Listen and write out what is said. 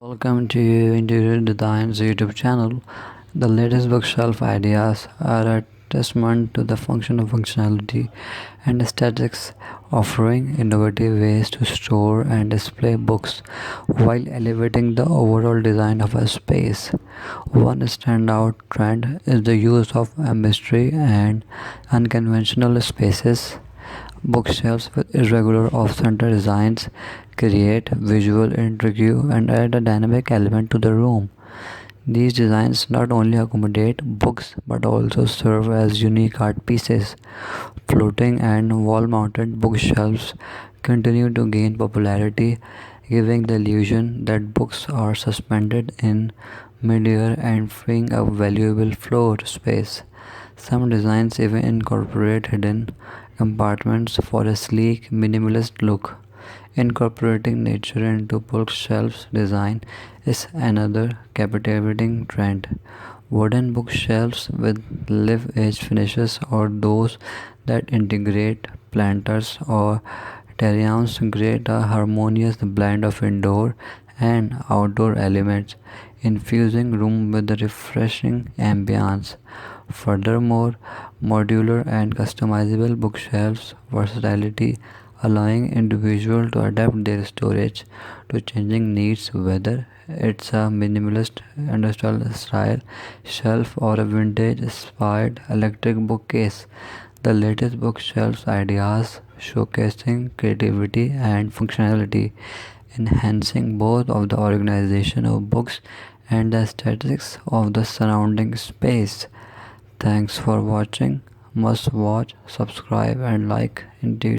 Welcome to Interior Design's YouTube channel. The latest bookshelf ideas are a testament to the functionality and aesthetics, offering innovative ways to store and display books while elevating the overall design of a space. One standout trend is the use of mystery and unconventional spaces. Bookshelves with irregular off-center designs create visual intrigue and add a dynamic element to the room. These designs not only accommodate books but also serve as unique art pieces. Floating and wall-mounted bookshelves continue to gain popularity, giving the illusion that books are suspended in midair and freeing up valuable floor space. Some designs even incorporate hidden compartments for a sleek, minimalist look. Incorporating nature into bookshelves design is another captivating trend. Wooden bookshelves with live-edge finishes or those that integrate planters or terrains create a harmonious blend of indoor and outdoor elements, infusing room with a refreshing ambience. Furthermore, modular and customizable bookshelves versatility allowing individuals to adapt their storage to changing needs, whether it's a minimalist industrial style shelf or a vintage inspired electric bookcase. The latest bookshelves ideas showcasing creativity and functionality, enhancing both of the organization of books and the aesthetics of the surrounding space. Thanks for watching. Must watch, subscribe, and like. Indeed.